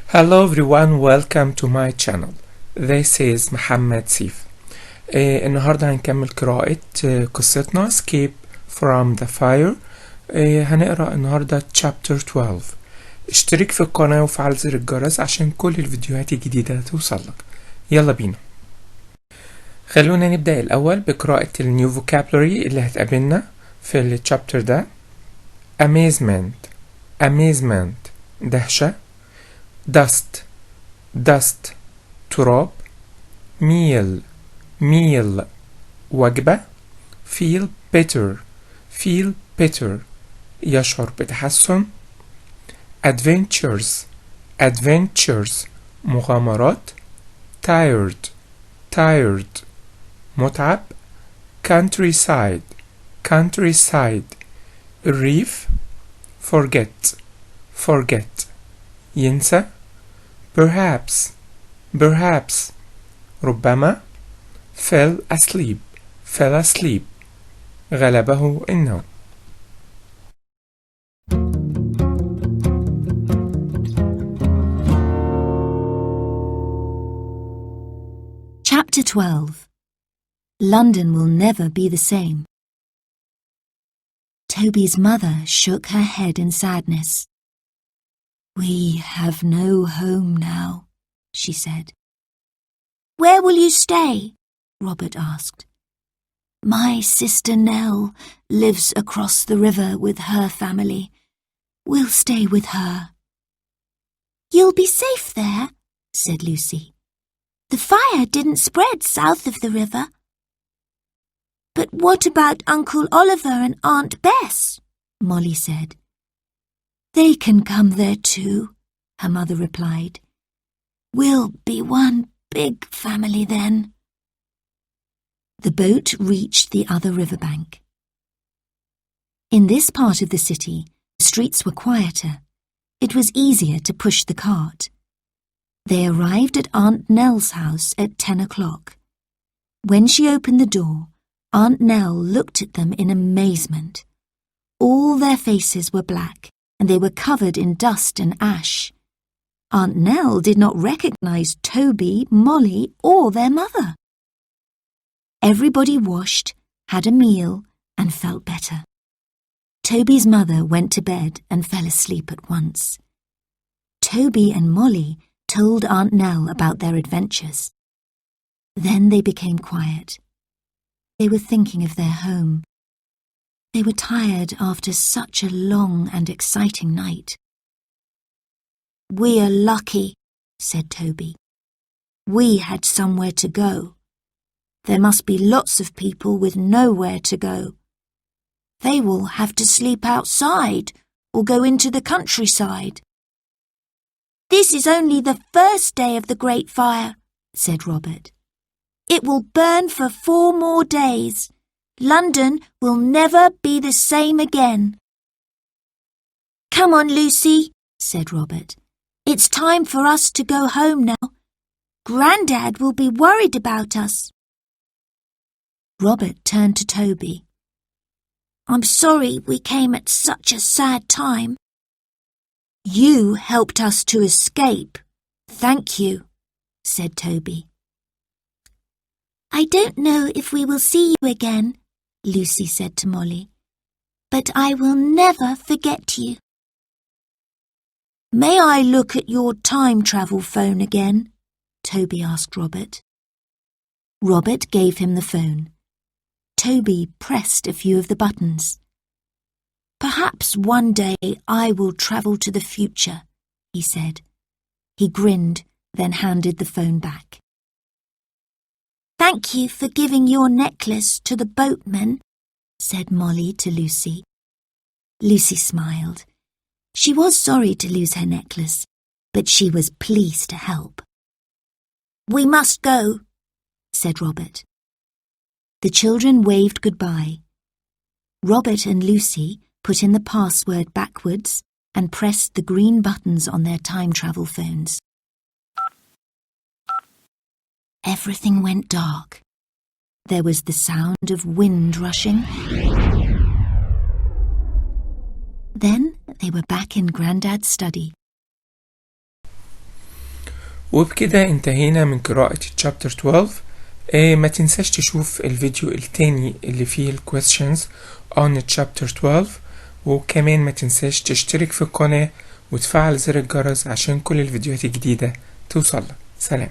Hello everyone, welcome to my channel. This is محمد سيف. النهاردة هنكمل قراءة قصتنا Escape from the Fire. هنقرأ النهاردة chapter 12. اشترك في القناة وفعل زر الجرس عشان كل الفيديوهات الجديدة توصلك. يلا بينا. خلونا نبدأ الأول بقراءة النيو vocabulary اللي هتقابلنا في الشابتر ده. amazement دهشة. dust تراب. meal وجبة. feel better يشعر بتحسن. adventures مغامرات. tired متعب. countryside الريف. forget ينسى. perhaps ربما. fell asleep غلبه النوم. Chapter 12. London will never be the same. Toby's mother shook her head in sadness. "We have no home now," she said. "Where will you stay?" Robert asked. "My sister Nell lives across the river with her family. We'll stay with her." "You'll be safe there," said Lucy. "The fire didn't spread south of the river." "But what about Uncle Oliver and Aunt Bess?" Molly said. "They can come there too," her mother replied. "We'll be one big family then." The boat reached the other riverbank. In this part of the city, the streets were quieter. It was easier to push the cart. They arrived at Aunt Nell's house at 10 o'clock. When she opened the door, Aunt Nell looked at them in amazement. All their faces were black, and they were covered in dust and ash. Aunt Nell did not recognize Toby, Molly, or their mother. Everybody washed, had a meal, and felt better. Toby's mother went to bed and fell asleep at once. Toby and Molly told Aunt Nell about their adventures. Then they became quiet. They were thinking of their home. They were tired after such a long and exciting night. "We are lucky," said Toby. "We had somewhere to go. There must be lots of people with nowhere to go. They will have to sleep outside or go into the countryside." "This is only the first day of the Great Fire," said Robert. "It will burn for 4 more days. London will never be the same again." "Come on, Lucy," said Robert. "It's time for us to go home now. Grandad will be worried about us." Robert turned to Toby. "I'm sorry we came at such a sad time." "You helped us to escape. Thank you," said Toby. "I don't know if we will see you again," Lucy said to Molly, "but I will never forget you." "May I look at your time travel phone again?" Toby asked Robert. Robert gave him the phone. Toby pressed a few of the buttons. "Perhaps one day I will travel to the future," he said. He grinned, then handed the phone back. "Thank you for giving your necklace to the boatman," said Molly to Lucy. Lucy smiled. She was sorry to lose her necklace, but she was pleased to help. "We must go," said Robert. The children waved goodbye. Robert and Lucy put in the password backwards and pressed the green buttons on their time travel phones. Everything went dark. There was the sound of wind rushing. Then they were back in Grandad's study. وبكده انتهينا من قراءة chapter 12. ما تنساش تشوف الفيديو التاني اللي فيه ال questions on chapter 12، وكمان ما تنساش تشترك في القناة وتفعل زر الجرس عشان كل الفيديوهات الجديدة توصلك. سلام.